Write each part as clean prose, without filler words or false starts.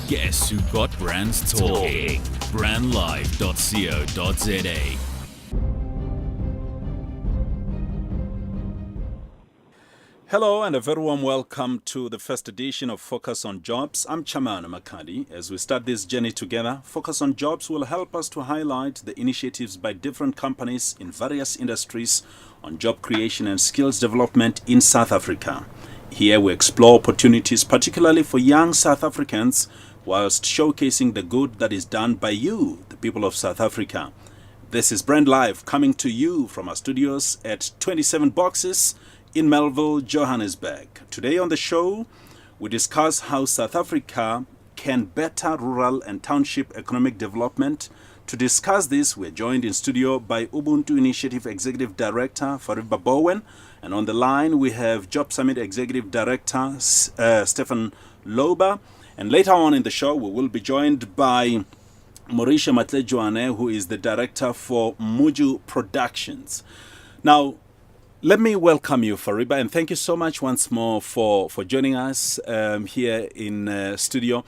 Guess who got brands talking? Brandlive.co.za. Hello and a very warm welcome to the first edition of Focus on Jobs. I'm Chamana Makadi. As we start this journey together, Focus on Jobs will help us to highlight the initiatives by different companies in various industries on job creation and skills development in South Africa. Here we explore opportunities particularly for young South Africans whilst showcasing the good that is done by you, the people of South Africa. This is Brand Live coming to you from our studios at 27 Boxes in Melville, Johannesburg. Today on the show, we discuss how South Africa can better rural and township economic development. To discuss this, we're joined in studio by Ubuntu Initiative Executive Director Fariba Bowen, and on the line we have Job Summit Executive Director Stefan Loba. And later on in the show, we will be joined by Mauricia Matlejoane, who is the Director for Muju Productions. Now, let me welcome you, Fariba, and thank you so much once more for joining us here in studio.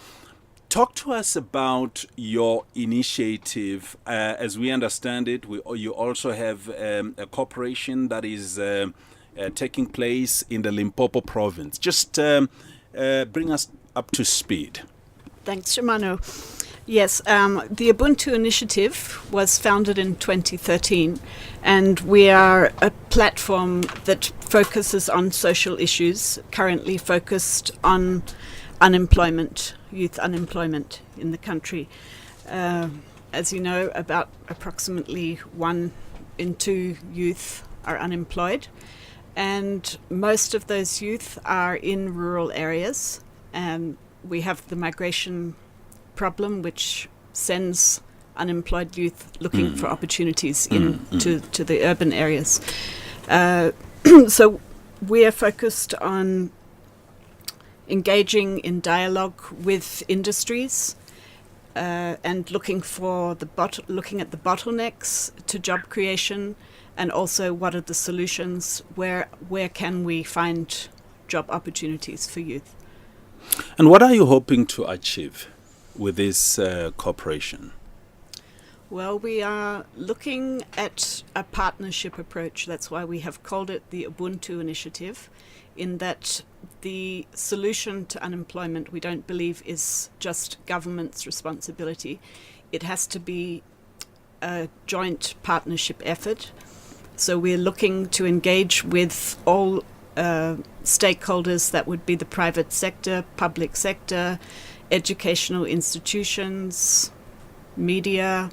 Talk to us about your initiative. As we understand it, you also have a corporation that is taking place in the Limpopo province. Just bring us up to speed. Thanks, Shimano. Yes, the Ubuntu Initiative was founded in 2013, and we are a platform that focuses on social issues, currently focused on unemployment, youth unemployment in the country. As you know, about approximately 1 in 2 youth are unemployed, and most of those youth are in rural areas. We have the migration problem, which sends unemployed youth looking for opportunities to the urban areas. So we are focused on engaging in dialogue with industries and looking at the bottlenecks to job creation, and also what are the solutions, where can we find job opportunities for youth. And what are you hoping to achieve with this cooperation? Well, we are looking at a partnership approach. That's why we have called it the Ubuntu Initiative, in that the solution to unemployment, we don't believe, is just government's responsibility. It has to be a joint partnership effort. So we're looking to engage with all stakeholders. That would be the private sector, public sector, educational institutions, media,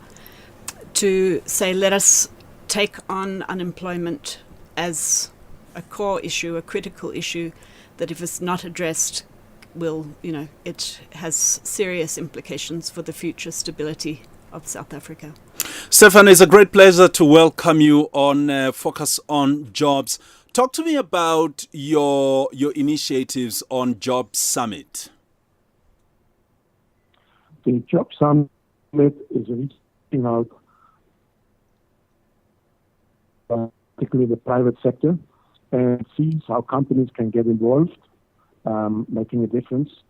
to say, let us take on unemployment as a core issue, a critical issue, that if it's not addressed, it has serious implications for the future stability of South Africa. Stefan, it's a great pleasure to welcome you on Focus on Jobs. Talk to me about your initiatives on Job Summit. The Job Summit is reaching out, particularly the private sector, and sees how companies can get involved, making a difference.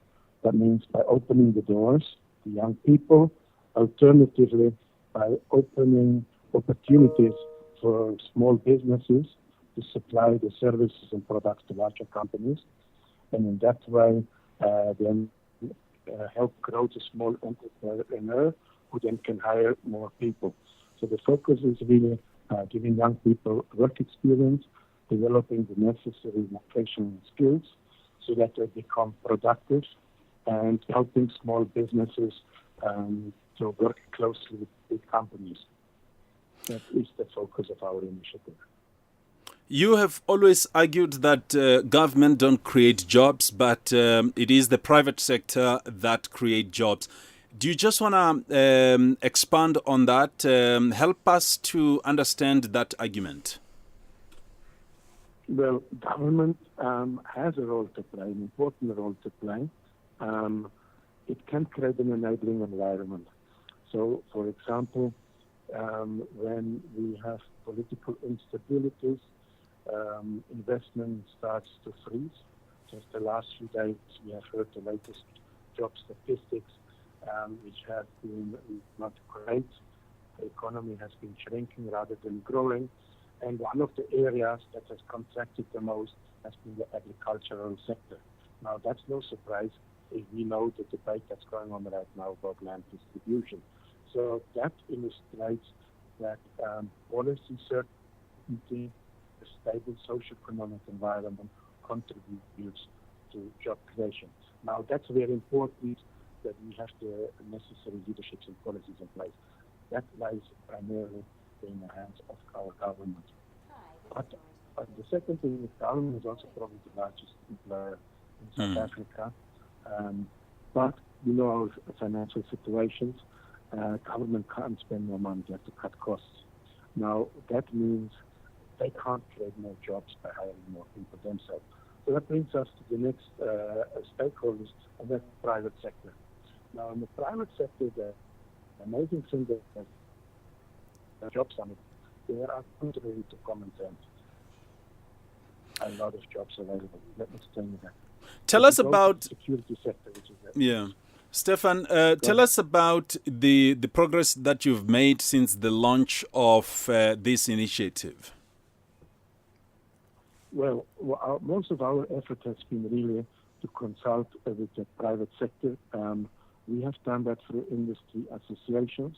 That means by opening the doors to young people, alternatively by opening opportunities for small businesses to supply the services and products to larger companies, and in that way then help grow the small entrepreneur who then can hire more people. So the focus is really giving young people work experience, developing the necessary vocational skills so that they become productive, and helping small businesses to work closely with companies. That is the focus of our initiative. You have always argued that government don't create jobs, but it is the private sector that create jobs. Do you just want to expand on that? Help us to understand that argument. Well, government has a role to play, an important role to play. It can create an enabling environment. So, for example, when we have political instabilities, investment starts to freeze. Just the last few days, we have heard the latest job statistics, which have been not great. The economy has been shrinking rather than growing. And one of the areas that has contracted the most has been the agricultural sector. Now, that's no surprise if we know the debate that's going on right now about land distribution. So that illustrates that policy certainty, a stable socio-economic environment contributes to job creation. Now, that's very important that we have the necessary leaderships and policies in place. That lies primarily in the hands of our government. But the second thing is government is also probably the largest employer in South Africa. But you know our financial situations. Government can't spend more money, they have to cut costs. Now, that means they can't create more jobs by hiring more people themselves. So that brings us to the next stakeholders, and that's the private sector. Now, in the private sector, the amazing thing that the Job Summit, there are contrary to common sense. A lot of jobs available. Let me explain you that. Tell us about the security sector, which is yeah. Stefan, tell us about the progress that you've made since the launch of this initiative. Well, most of our effort has been really to consult with the private sector. We have done that through industry associations,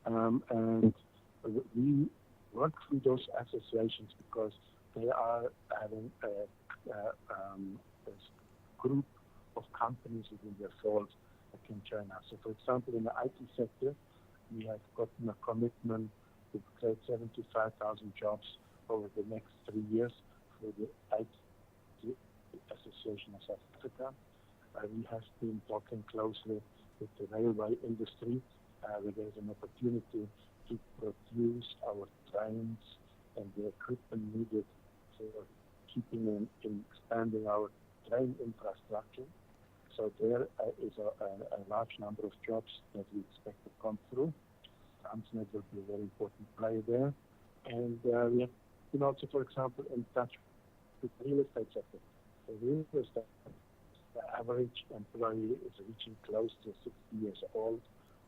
and we work through those associations because they are having a group of companies within their folds that can join us. So, for example, in the IT sector, we have gotten a commitment to create 75,000 jobs over the next 3 years for the IT Association of South Africa. We have been talking closely with the railway industry, where there is an opportunity to produce our trains and the equipment needed for keeping and expanding our train infrastructure. So there is a large number of jobs that we expect to come through. Transnet will be a very important player there. And we have been also, for example, in touch with the real estate sector. The real estate, the average employee is reaching close to 60 years old,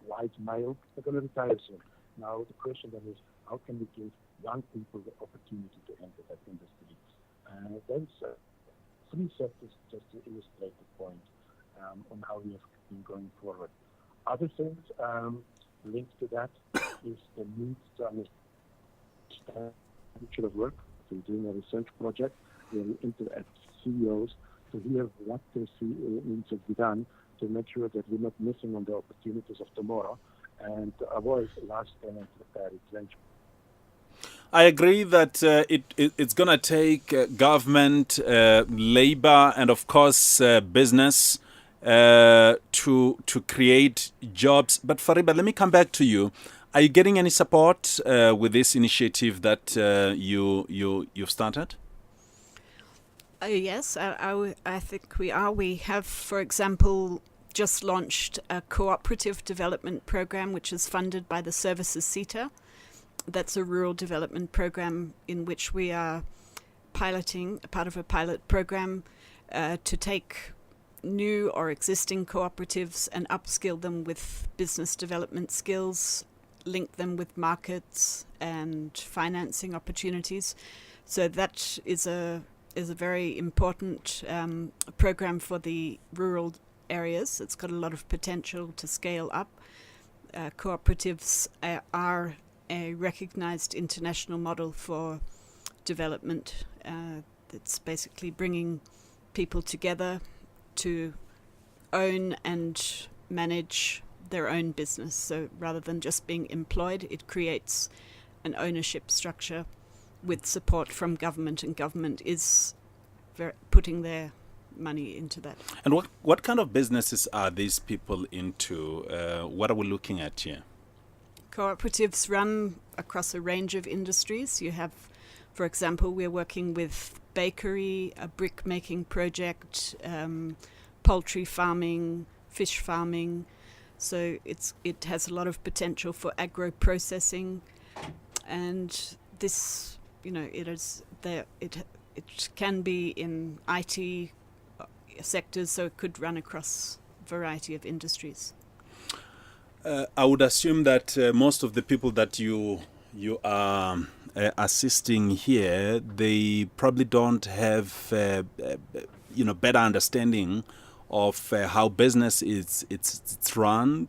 white male. They're going to retire soon. Now the question then is, how can we give young people the opportunity to enter that industry? There's 3 sectors just to illustrate the point on how we have been going forward. Other things linked to that is the need to understand the future of work. So we're doing a research project where we interact with CEOs to hear what they see needs to be done to make sure that we're not missing on the opportunities of tomorrow and to avoid large talent retrenchment. I agree that it's going to take government, labor, and of course business to create jobs. But Fariba, let me come back to you. Are you getting any support with this initiative that you've started? Yes, I think we are. We have, for example, just launched a cooperative development program, which is funded by the Services SETA. That's a rural development program in which we are piloting, a part of a pilot program, to take new or existing cooperatives and upskill them with business development skills, link them with markets and financing opportunities. So that is a very important program for the rural areas. It's got a lot of potential to scale up. Cooperatives are a recognized international model for development. It's basically bringing people together to own and manage their own business. So rather than just being employed, it creates an ownership structure with support from government, and government is putting their money into that. And what kind of businesses are these people into? What are we looking at here? Cooperatives run across a range of industries. You have, for example, we're working with bakery, a brick making project, poultry farming, fish farming. So it has a lot of potential for agro processing, and this, it is it can be in IT sectors, so it could run across a variety of industries. I would assume that most of the people that you are assisting here, they probably don't have better understanding of how business is it's run.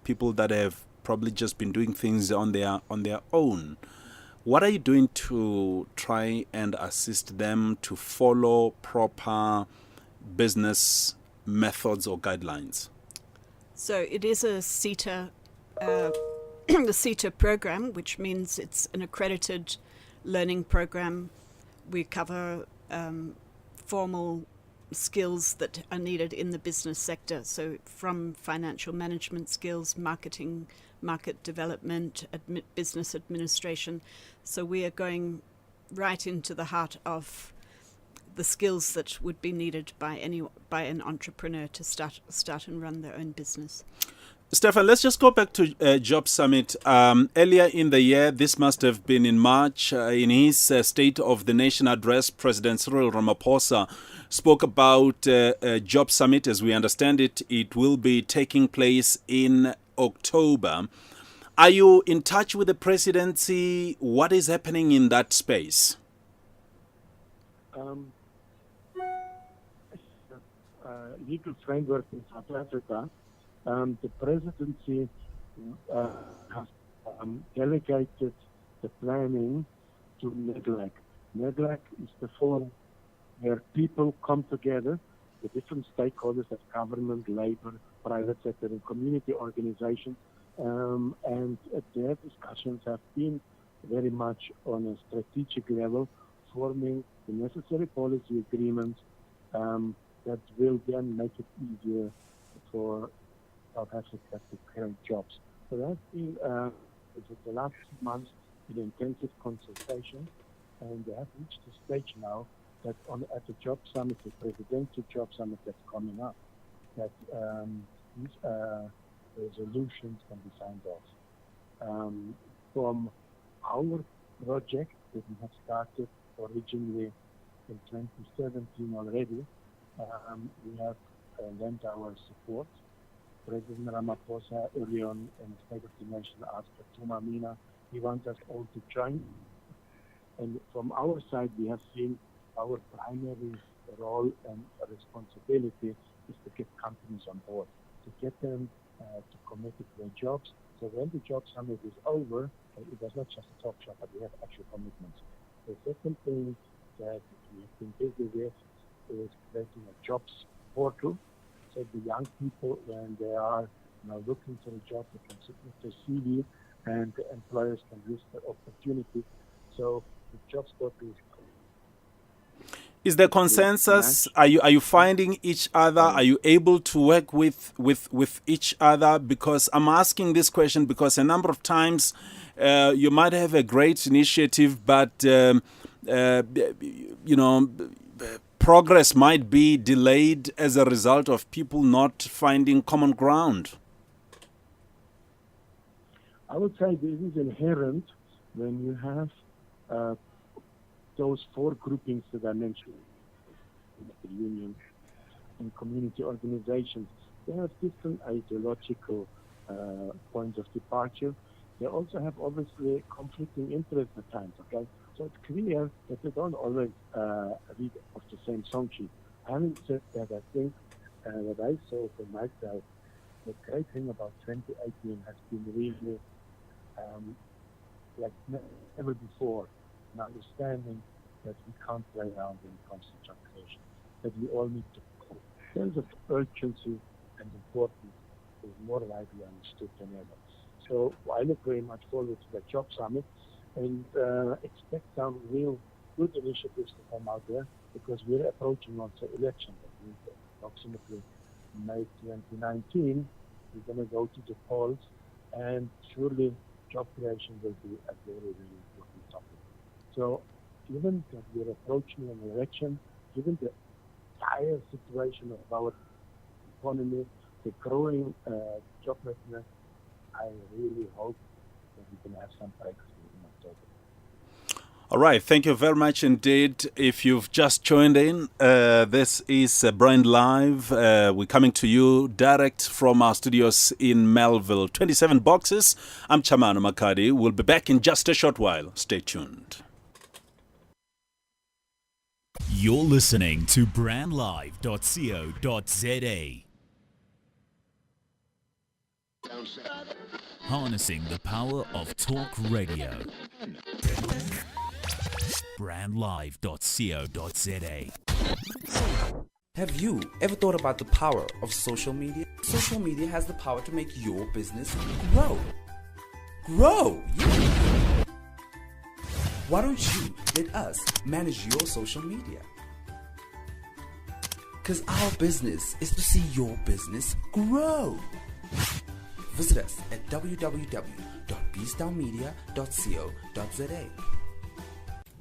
People that have probably just been doing things on their own. What are you doing to try and assist them to follow proper business methods or guidelines? So it is a CETA, the CETA program, which means it's an accredited learning program. We cover formal skills that are needed in the business sector. So from financial management skills, marketing, market development, business administration. So we are going right into the heart of the skills that would be needed by an entrepreneur to start and run their own business. Stefan, let's just go back to Job Summit. Earlier in the year, this must have been in March, in his State of the Nation address, President Cyril Ramaphosa spoke about Job Summit. As we understand it, it will be taking place in October. Are you in touch with the presidency? What is happening in that space? Legal framework in South Africa, the presidency has delegated the planning to NEDLAC. NEDLAC is the forum where people come together, the different stakeholders of government, labor, private sector, and community organizations, and their discussions have been very much on a strategic level, forming the necessary policy agreements that will then make it easier for South Africa to create jobs. So that's been the last 2 months in intensive consultation, and they have reached the stage now that at the Job Summit, the Presidential Job Summit that's coming up, that these resolutions can be signed off. From our project that we have started originally in 2017 already, we have lent our support. President Ramaphosa early on in the State of the Nation asked for Tuma Mina. He wants us all to join. And from our side, we have seen our primary role and responsibility is to get companies on board, to get them to commit to their jobs. So when the Job Summit is over, it was not just a talk shop, but we have actual commitments. The second thing that we have been busy with is creating a jobs portal. So the young people, when they are looking for a job, they can submit their CV and the employers can list their opportunities. So the jobs portal is there consensus? Are you finding each other? Are you able to work with each other? Because I'm asking this question because a number of times you might have a great initiative, but progress might be delayed as a result of people not finding common ground. I would say this is inherent when you have those four groupings that I mentioned, the unions and community organizations. They have different ideological points of departure. They also have obviously conflicting interests at times, okay? So it's clear that they don't always read off the same song sheet. Having said that, I think what I saw for myself, the great thing about 2018 has been really like never before, an understanding that we can't play around when it comes to job creation, that we all need to go. In terms of urgency and importance is more widely understood than ever. So I look very much forward to the Job Summit and expect some real good initiatives to come out there because we're approaching also election. Approximately May 2019, we're going to go to the polls, and surely job creation will be a very, very important topic. So given that we're approaching an election, given the dire situation of our economy, the growing job readiness, I really hope that we can have some breakthrough in October. All right, thank you very much indeed. If you've just joined in, this is Brand Live. We're coming to you direct from our studios in Melville. 27 boxes. I'm Chamano Makadi. We'll be back in just a short while. Stay tuned. You're listening to brandlive.co.za. Harnessing the power of talk radio. brandlive.co.za. Have you ever thought about the power of social media? Social media has the power to make your business grow. Grow! Yeah. Why don't you let us manage your social media? Because our business is to see your business grow. Visit us at www.bstownmedia.co.za.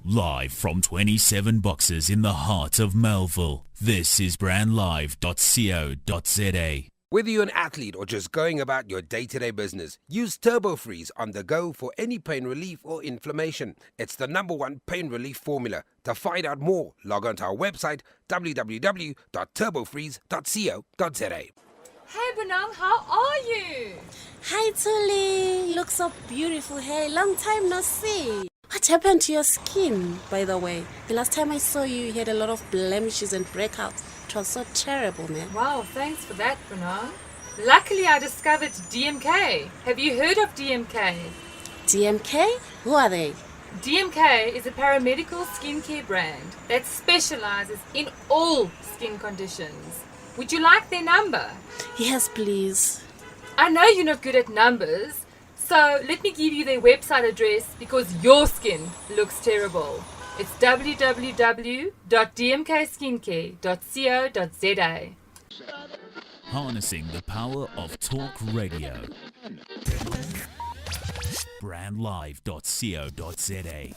Live from 27 boxes in the heart of Melville, this is brandlive.co.za. Whether you're an athlete or just going about your day-to-day business, use Turbo Freeze on the go for any pain relief or inflammation. It's the #1 pain relief formula. To find out more, log on to our website www.turbofreeze.co.za. Hey Bonang, how are you? Hi Tuli, look so beautiful. Hey, long time no see. What happened to your skin, by the way? The last time I saw you, you had a lot of blemishes and breakouts. It was so terrible, man. Wow, thanks for that, Bonang. Luckily, I discovered DMK. Have you heard of DMK? DMK? Who are they? DMK is a paramedical skincare brand that specializes in all skin conditions. Would you like their number? Yes, please. I know you're not good at numbers, so let me give you their website address because your skin looks terrible. It's www.dmkskincare.co.za. Harnessing the power of talk radio. brandlive.co.za.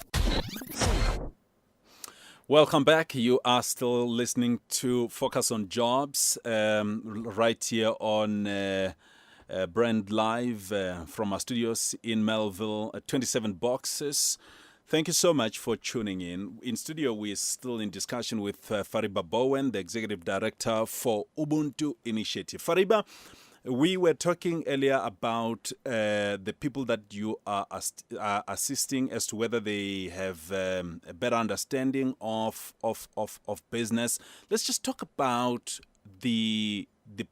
Welcome back. You are still listening to Focus on Jobs right here on Brand Live from our studios in Melville, 27 boxes. Thank you so much for tuning in. In studio, we're still in discussion with Fariba Bowen, the Executive Director for Ubuntu Initiative. Fariba, we were talking earlier about the people that you are assisting as to whether they have a better understanding of business. Let's just talk about the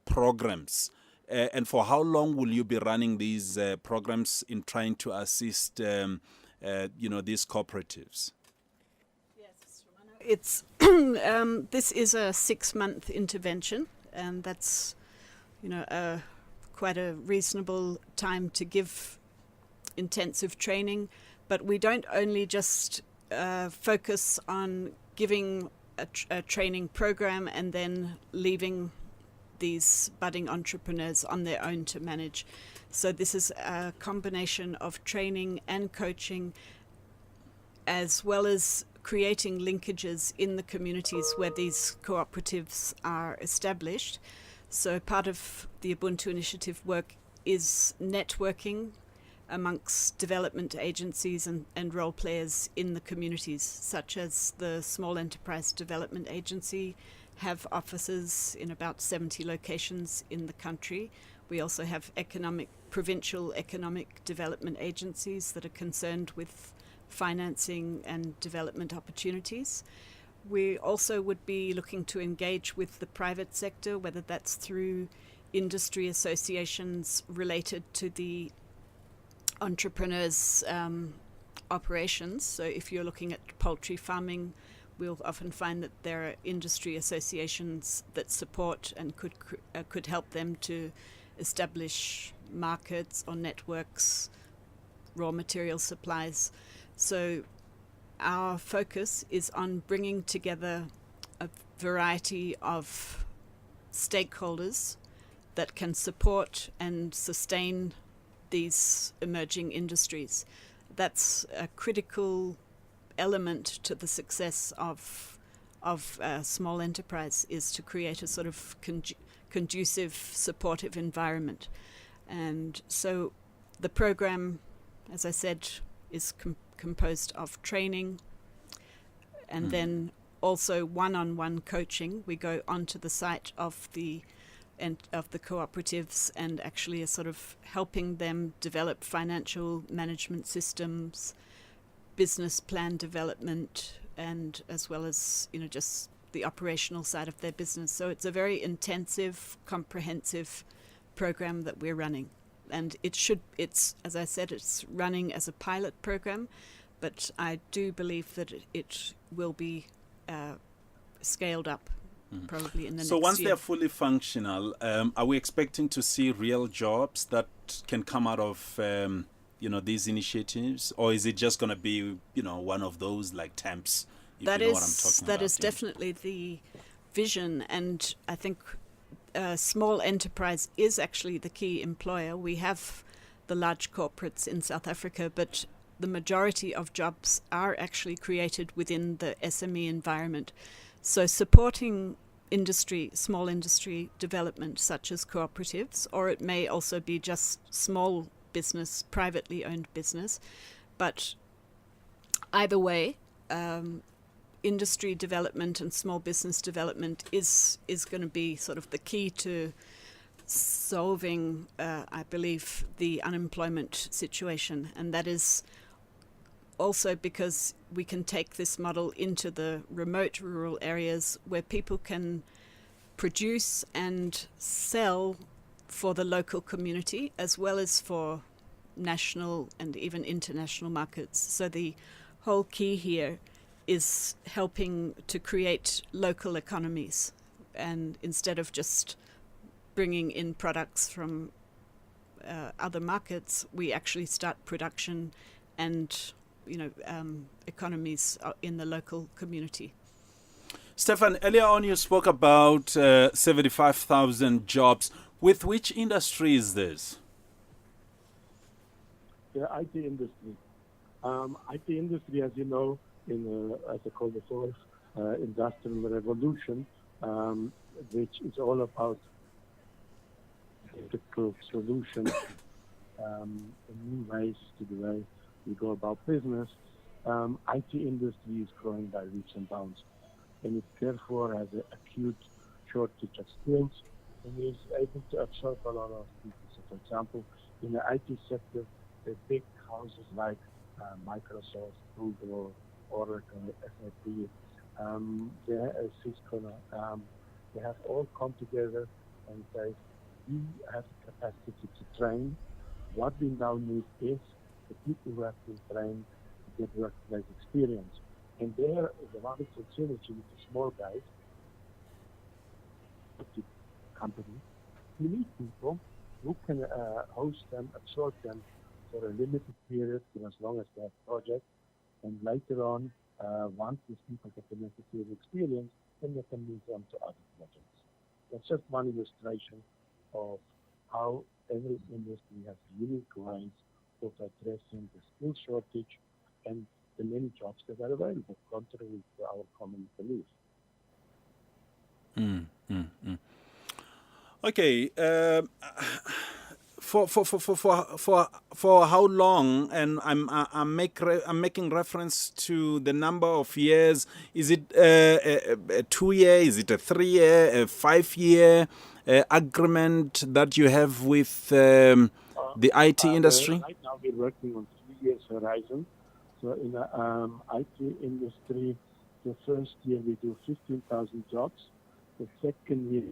programs. And for how long will you be running these programs in trying to assist these cooperatives? Yes, it's this is a 6-month intervention, and that's quite a reasonable time to give intensive training. But we don't only just focus on giving a training program and then leaving these budding entrepreneurs on their own to manage. So this is a combination of training and coaching, as well as creating linkages in the communities where these cooperatives are established. So part of the Ubuntu Initiative work is networking amongst development agencies and role players in the communities, such as the Small Enterprise Development Agency have offices in about 70 locations in the country. We also have provincial economic development agencies that are concerned with financing and development opportunities. We also would be looking to engage with the private sector, whether that's through industry associations related to the entrepreneurs' operations. So if you're looking at poultry farming, we'll often find that there are industry associations that support and could help them to establish markets or networks, raw material supplies. So our focus is on bringing together a variety of stakeholders that can support and sustain these emerging industries. That's a critical element to the success of small enterprise, is to create a sort of conducive, supportive environment. And so the program, as I said, is composed of training, And then also one-on-one coaching. We go onto the site of the cooperatives and actually are sort of helping them develop financial management systems, business plan development, and as well as, just the operational side of their business. So it's a very intensive, comprehensive program that we're running. And it's, as I said, it's running as a pilot program, but I do believe that it will be scaled up probably in the next year. So once they're fully functional, are we expecting to see real jobs that can come out of these initiatives, or is it just going to be one of those like temps? That is definitely the vision, and I think small enterprise is actually the key employer. We have the large corporates in South Africa, but the majority of jobs are actually created within the SME environment. So supporting small industry development such as cooperatives, or it may also be just small business, privately owned business. But either way, industry development and small business development is going to be sort of the key to solving, I believe, the unemployment situation. And that is also because we can take this model into the remote rural areas where people can produce and sell for the local community as well as for national and even international markets. So the whole key here is helping to create local economies, and instead of just bringing in products from other markets, we actually start production and economies in the local community. Stefan, earlier on you spoke about 75,000 jobs. With which industry is this? The IT industry. IT industry, as you know, as I call the fourth industrial revolution, which is all about digital solutions, new ways to the way we go about business. IT industry is growing by leaps and bounds, and it therefore has an acute shortage of skills and is able to absorb a lot of people. So, for example, in the IT sector, the big houses like Microsoft, Google, Oracle, SAP, Cisco, they have all come together and say, we have the capacity to train. What we now need is the people who have been trained to get workplace experience. And there is a wonderful synergy with the small guys, the company. You need people who can host them, absorb them for a limited period, as long as they have projects. And later on, once these people get the necessary experience, then they can move on to other projects. That's just one illustration of how every industry has unique ways of addressing the skill shortage and the many jobs that are available, contrary to our common belief. Okay. For how long? And I'm making reference to the number of years. Is it a 2 year? Is it a 3 year? A 5 year agreement that you have with the IT industry? Right now we're working on 3 years horizon. So in the IT industry, the first year we do 15,000 jobs. The second year,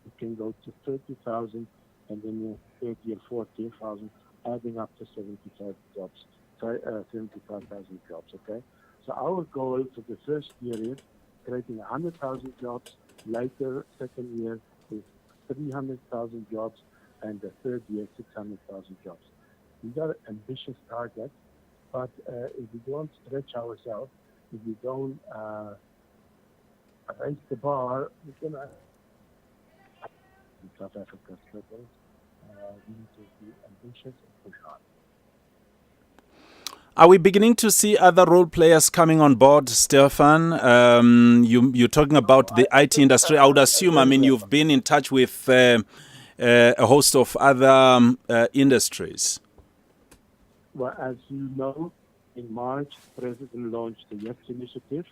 it can go to 30,000, and then the third year 14,000, adding up to 75,000 jobs. Okay. So our goal for the first year is creating 100,000 jobs. Later, second year is 300,000 jobs, and the third year 600,000 jobs. These are ambitious targets, but if we don't stretch ourselves, if we don't raise the bar, we're gonna. South Africa struggles. We need to be ambitious and push hard. Are we beginning to see other role players coming on board, Stefan? You're talking about the IT industry. I would assume, you've been in touch with a host of other industries. Well, as you know, In March, the President launched the Yes Initiative.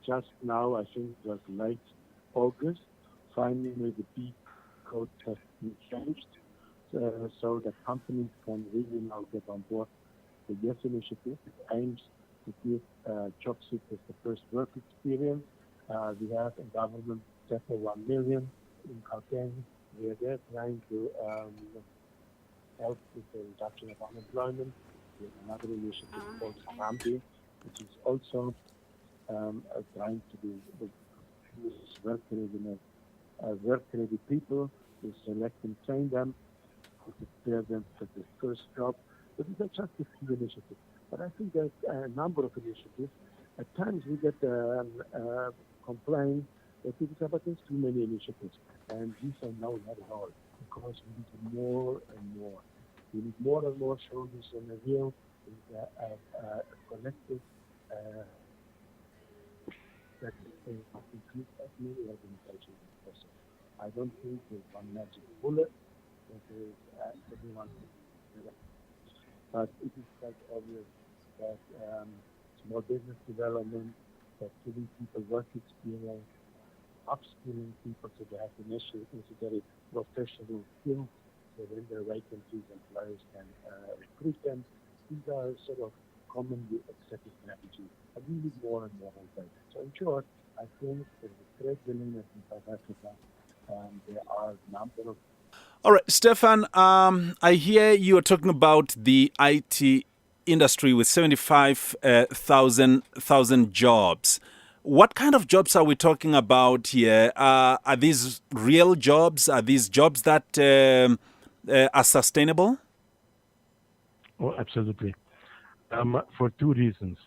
Just now, I think it was late August, finally the B code has been changed so that companies can really now get on board the Yes Initiative. It aims to give job seekers the first work experience. We have a government sector 1 million in Gauteng. We are there trying to help with the reduction of unemployment. We have another initiative called Sarambi, which is also trying to do work-ready people, to select and train them, to prepare them for the first job. But these are just a few initiatives. But I think there's a number of initiatives. At times we get complaints that people say, but there's too many initiatives. And we say, no, not at all, because we need more and more. We need more and more shoulders on the wheel, a collective that includes as many organizations as possible. I don't think there's one magic bullet that is everyone. But it is quite obvious that small business development, that giving people work experience, upskilling people so they have the necessary professional skills, so when there are vacancies, employers can recruit them. These are sort of commonly accepted strategies. And we need more and more of them. So in short, I think there's a great willingness in South Africa. There are a number of... All right, Stefan, I hear you are talking about the IT industry with 75,000 jobs. What kind of jobs are we talking about here? Are these real jobs? Are these jobs that are sustainable? Oh, absolutely. For two reasons.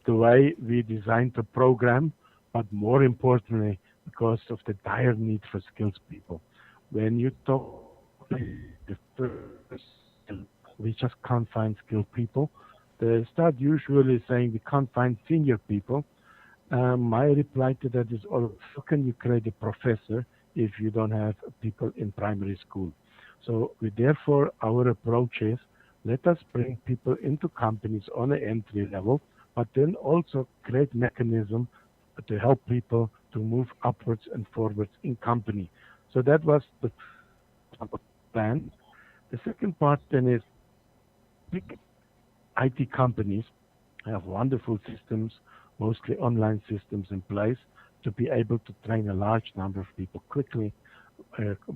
The way we designed the program, but more importantly, because of the dire need for skilled people. When you talk the first, we just can't find skilled people. They start usually saying we can't find senior people. My reply to that is, how can you create a professor if you don't have people in primary school? So therefore, our approach is, let us bring people into companies on an entry level, but then also create mechanism to help people to move upwards and forwards in company. So that was the plan. The second part then is big IT companies have wonderful systems, mostly online systems in place, to be able to train a large number of people quickly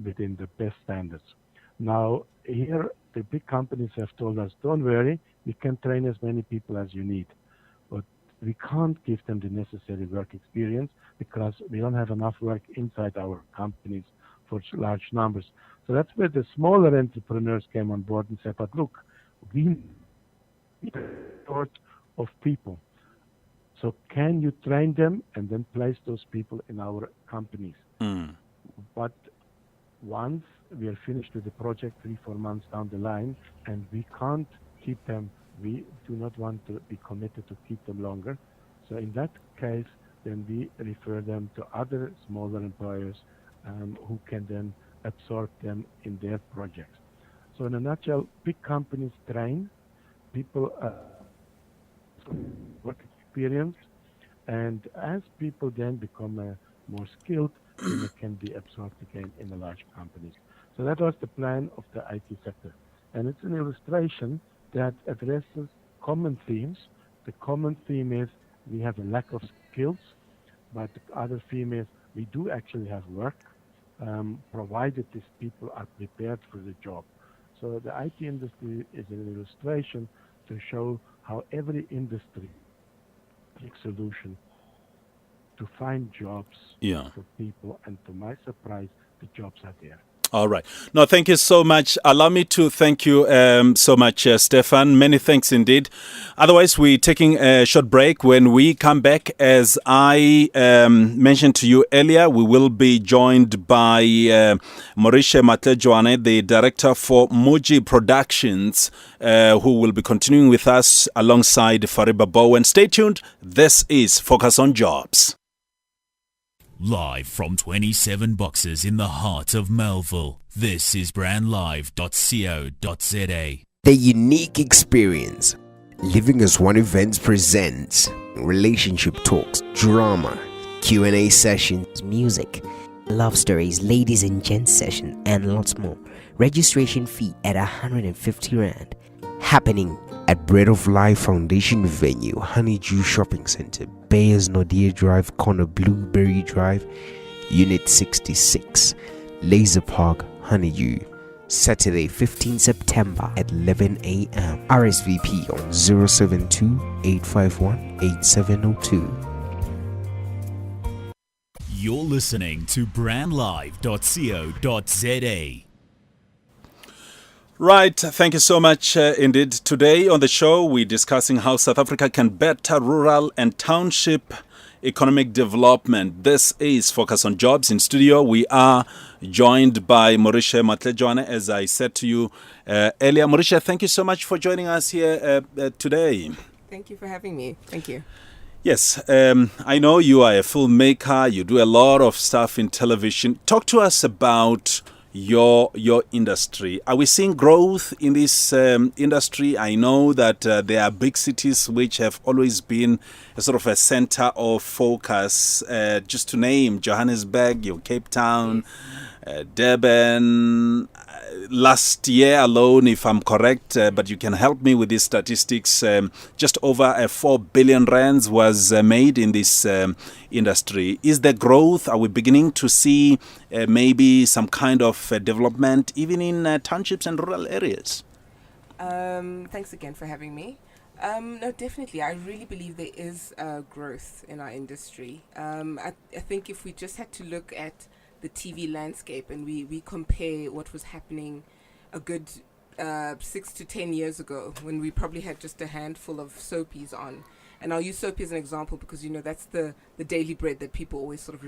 within the best standards. Now, here, the big companies have told us, don't worry, we can train as many people as you need. But we can't give them the necessary work experience because we don't have enough work inside our companies for large numbers. So that's where the smaller entrepreneurs came on board and said, but look, we need a sort of people. So can you train them and then place those people in our companies? But once we are finished with the project 3-4 months down the line and we can't keep them, we do not want to be committed to keep them longer. So in that case, then we refer them to other smaller employers who can then absorb them in their projects. So in a nutshell, big companies train people work experience, and as people then become more skilled, then they can be absorbed again in the large companies. So that was the plan of the IT sector. And it's an illustration that addresses common themes. The common theme is we have a lack of skills, but the other theme is we do actually have work, provided these people are prepared for the job. So the IT industry is an illustration to show how every industry takes solution to find jobs for people, and to my surprise, the jobs are there. All right. No, thank you so much. Allow me to thank you so much, Stefan. Many thanks indeed. Otherwise, we're taking a short break. When we come back, as I mentioned to you earlier, we will be joined by Maurice Matlejwane, the director for Muji Productions, who will be continuing with us alongside Fariba Bowen. Stay tuned. This is Focus on Jobs. Live from 27 Boxes in the heart of Melville, this is brandlive.co.za. The unique experience. Living as One Events presents relationship talks, drama, Q&A sessions, music, love stories, ladies and gents session, and lots more. Registration fee at 150 Rand. Happening at Bread of Life Foundation Venue, Honeydew Shopping Center, Bayers Nordia Drive, corner Blueberry Drive, Unit 66, Laser Park, Honeydew. Saturday, 15 September at 11 a.m. RSVP on 072-851-8702. You're listening to brandlive.co.za. Right, thank you so much indeed. Today on the show, we're discussing how South Africa can better rural and township economic development. This is Focus on Jobs. In studio, we are joined by Maurice Matlejwane, as I said to you earlier. Maurice, thank you so much for joining us here today. Thank you for having me. Thank you. Yes, I know you are a filmmaker. You do a lot of stuff in television. Talk to us about your industry. Are we seeing growth in this industry? I know that there are big cities which have always been a sort of a center of focus. Just to name Johannesburg, your Cape Town, Durban. Last year alone, if I'm correct, but you can help me with these statistics, just over 4 billion rands was made in this industry. Is there growth? Are we beginning to see maybe some kind of development even in townships and rural areas? Thanks again for having me. No, definitely. I really believe there is growth in our industry. I think if we just had to look at the TV landscape and we compare what was happening a good 6 to 10 years ago, when we probably had just a handful of soapies on. And I'll use soapy as an example because, you know, that's the daily bread that people always sort of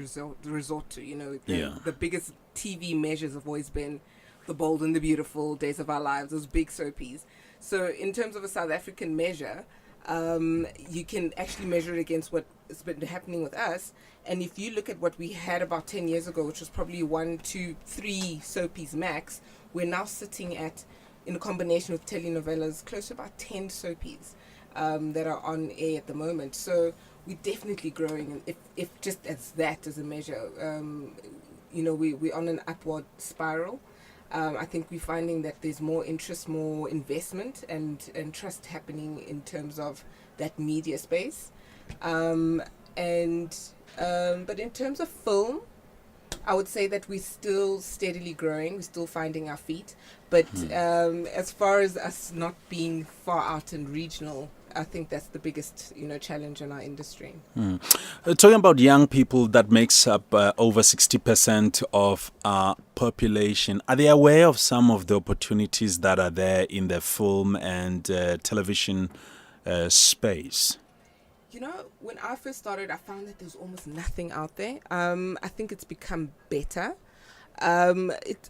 resort to, you know. The biggest TV measures have always been The Bold and the Beautiful, Days of Our Lives, those big soapies. So in terms of a South African measure, you can actually measure it against what has been happening with us. And if you look at what we had about 10 years ago, which was probably 1, 2, 3 soapies max, we're now sitting at, in a combination with telenovelas, close to about 10 soapies that are on air at the moment. So we're definitely growing. And if just as that as a measure, you know, we're on an upward spiral. I think we're finding that there's more interest, more investment and trust happening in terms of that media space. But in terms of film, I would say that we're still steadily growing. We're still finding our feet. But as far as us not being far out and regional, I think that's the biggest, you know, challenge in our industry. Talking about young people, that makes up over 60% of our population. Are they aware of some of the opportunities that are there in the film and television space? You know, when I first started, I found that there's almost nothing out there. I think it's become better.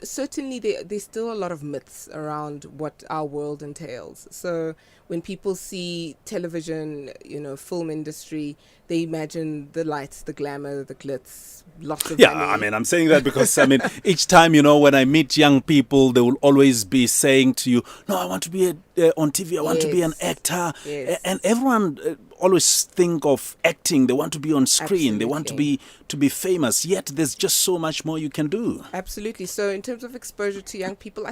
Certainly there's still a lot of myths around what our world entails. So when people see television, you know, film industry, they imagine the lights, the glamour, the glitz, lots of money. I mean, I'm saying that because, I mean, each time, you know, when I meet young people, they will always be saying to you, no, I want to be on TV, I want to be an actor. And everyone always think of acting, they want to be on screen, they want to be famous, yet there's just so much more you can do. Absolutely. So in terms of exposure to young people,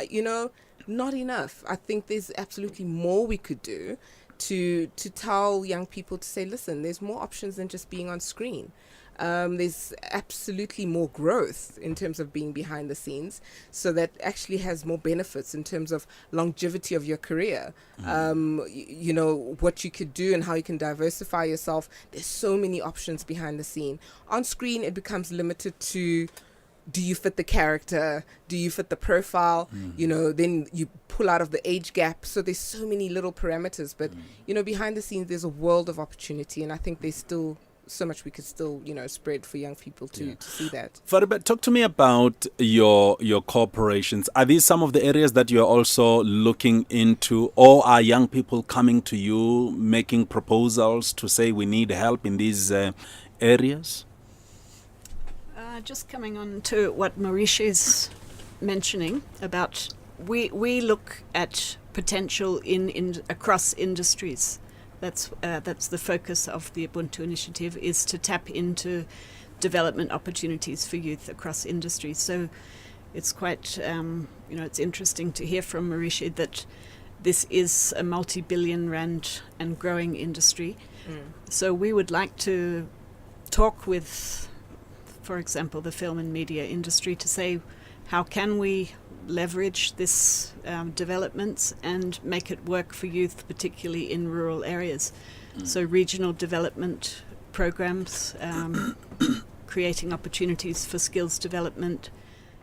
you know, not enough. I think there's absolutely more we could do to tell young people to say, listen, there's more options than just being on screen. There's absolutely more growth in terms of being behind the scenes, so that actually has more benefits in terms of longevity of your career. You know, what you could do and how you can diversify yourself. There's so many options behind the scene. On screen, it becomes limited to, do you fit the character? Do you fit the profile? You know, then you pull out of the age gap. So there's so many little parameters. But, you know, behind the scenes, there's a world of opportunity. And I think there's still so much we could still, you know, spread for young people to see that. Faribet, talk to me about your corporations. Are these some of the areas that you're also looking into, or are young people coming to you making proposals to say we need help in these areas? Just coming on to what Maurice is mentioning about we look at potential in across industries. That's the focus of the Ubuntu initiative, is to tap into development opportunities for youth across industries. So it's quite it's interesting to hear from Mauritia that this is a multi-billion rand and growing industry. So we would like to talk with, for example, the film and media industry to say, how can we leverage this developments and make it work for youth, particularly in rural areas. So regional development programs, creating opportunities for skills development,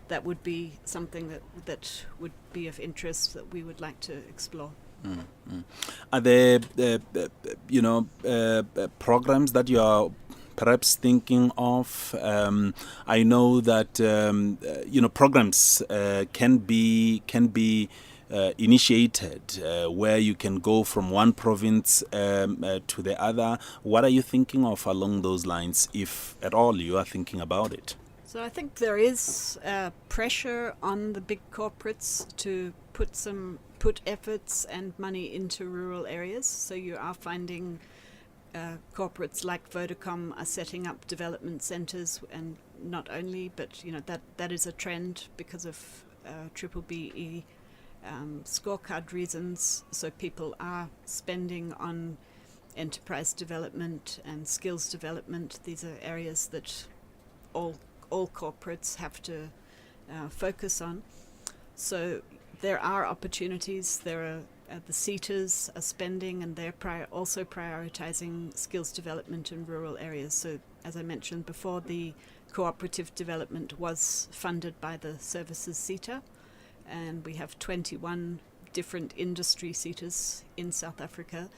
that would be something that would be of interest that we would like to explore. Are there programs that you are perhaps thinking of? I know that programs can be initiated where you can go from one province to the other. What are you thinking of along those lines, if at all you are thinking about it? So I think there is pressure on the big corporates to put efforts and money into rural areas. So you are finding corporates like Vodacom are setting up development centres, and not only, but that is a trend because of BBBE scorecard reasons. So people are spending on enterprise development and skills development. These are areas that all corporates have to focus on. So there are opportunities. There are the SETAs are spending, and they're also prioritizing skills development in rural areas. So as I mentioned before, the cooperative development was funded by the services SETA, and we have 21 different industry SETAs in South Africa.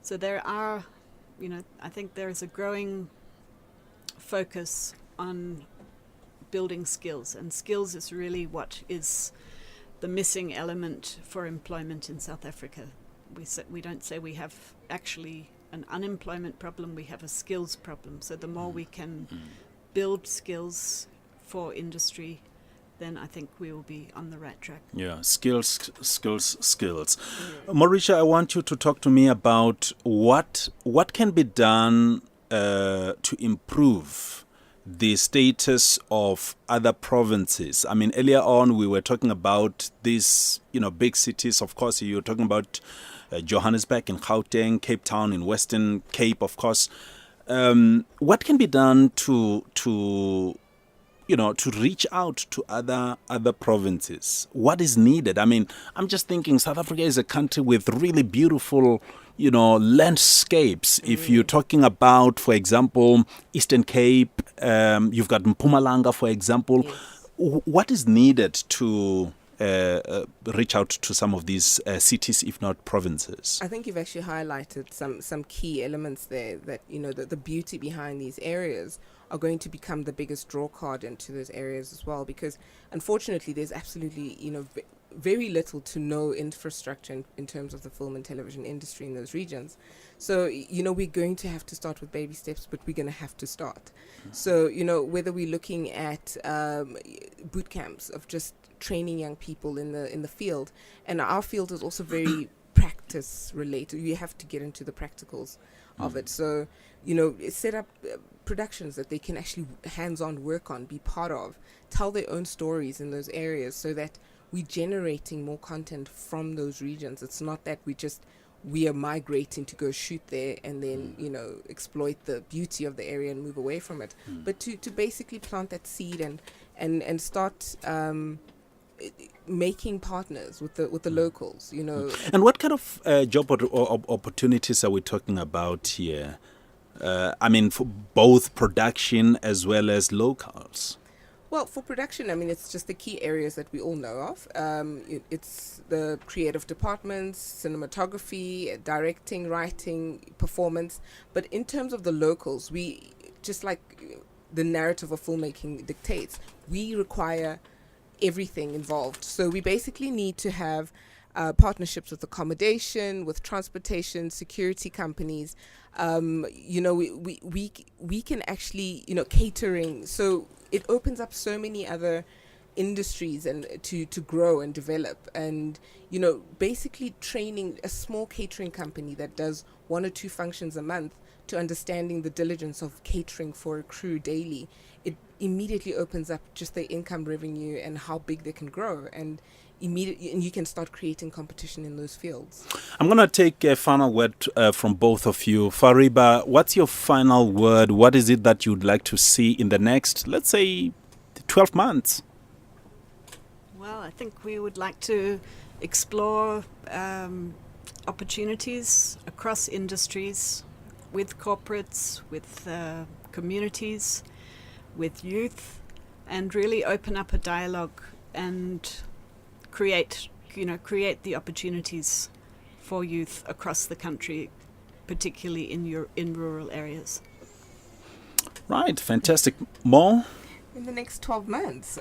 So there are, I think there is a growing focus on building skills, and skills is really what is the missing element for employment in South Africa. We don't say we have actually an unemployment problem, we have a skills problem. So the more we can build skills for industry, then I think we will be on the right track. Yeah, skills. Mauritia, I want you to talk to me about what can be done to improve the status of other provinces. I mean, earlier on we were talking about these, big cities. Of course, you were talking about Johannesburg in Gauteng, Cape Town in Western Cape, of course. What can be done to reach out to other provinces? What is needed? I mean, I'm just thinking South Africa is a country with really beautiful landscapes. If you're talking about, for example, Eastern Cape, you've got Mpumalanga, for example. Yes. What is needed to reach out to some of these cities, if not provinces? I think you've actually highlighted some key elements there that, the beauty behind these areas are going to become the biggest draw card into those areas as well, because unfortunately there's absolutely, very little to no infrastructure in terms of the film and television industry in those regions. So, we're going to have to start with baby steps, but we're going to have to start. So, whether we're looking at boot camps of just training young people in the field, and our field is also very practice related. You have to get into the practicals of it. So, set up productions that they can actually hands-on work on, be part of, tell their own stories in those areas, so that we're generating more content from those regions. It's not that we are migrating to go shoot there and then, exploit the beauty of the area and move away from it. But to basically plant that seed and start making partners with the locals, And what kind of job opportunities are we talking about here? For both production as well as locals. Well, for production, it's just the key areas that we all know of. It's the creative departments, cinematography, directing, writing, performance. But in terms of the locals, we, just like the narrative of filmmaking dictates, we require everything involved. So we basically need to have partnerships with accommodation, with transportation, security companies. We can actually, catering. So it opens up so many other industries and to grow and develop. And, you know, basically training a small catering company that does 1 or 2 functions a month to understanding the diligence of catering for a crew daily, it immediately opens up just their income revenue and how big they can grow, and you can start creating competition in those fields. I'm going to take a final word from both of you. Fariba, what's your final word? What is it that you'd like to see in the next, let's say, 12 months? Well, I think we would like to explore opportunities across industries, with corporates, with communities, with youth, and really open up a dialogue and create the opportunities for youth across the country, particularly in rural areas. Right, fantastic. More? In the next 12 months.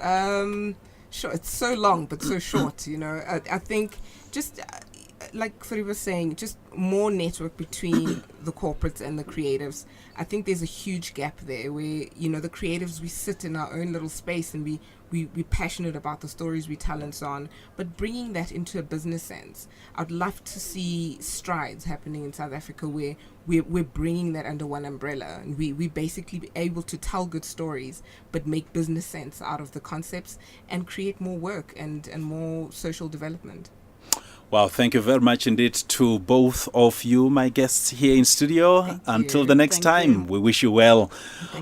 Sure, it's so long but so short, you know. I think just like Fari was saying, just more network between the corporates and the creatives. I think there's a huge gap there where, you know, the creatives, we sit in our own little space and we're passionate about the stories we tell and so on, but bringing that into a business sense, I'd love to see strides happening in South Africa where we're bringing that under one umbrella, and we basically be able to tell good stories but make business sense out of the concepts and create more work and more social development. Well, thank you very much indeed to both of you, my guests here in studio. Until the next time, we wish you well.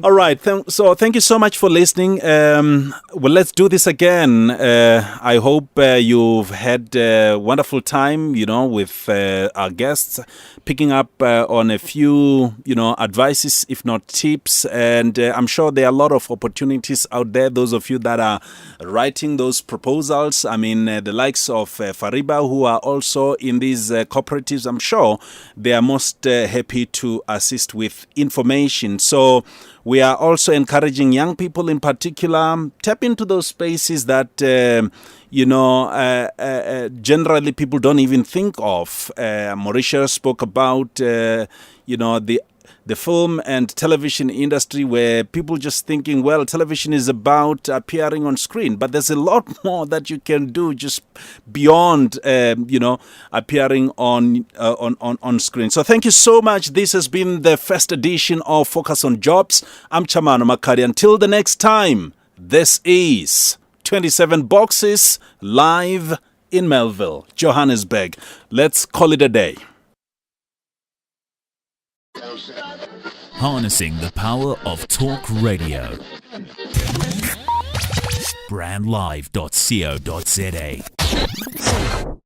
All right. Thank you so much for listening. Well, let's do this again. I hope you've had a wonderful time, you know, with our guests, picking up on a few, you know, advices, if not tips. And I'm sure there are a lot of opportunities out there. Those of you that are writing those proposals, I mean, the likes of Fariba, who are also in these cooperatives, I'm sure they are most happy to assist with information. So we are also encouraging young people in particular, tap into those spaces that, generally people don't even think of. Mauricia spoke about, the film and television industry, where people just thinking, well, television is about appearing on screen, but there's a lot more that you can do just beyond, appearing on screen. So thank you so much. This has been the first edition of Focus on Jobs. I'm Chamano Makari. Until the next time, this is 27 Boxes live in Melville, Johannesburg. Let's call it a day. Harnessing the power of talk radio. Brandlive.co.za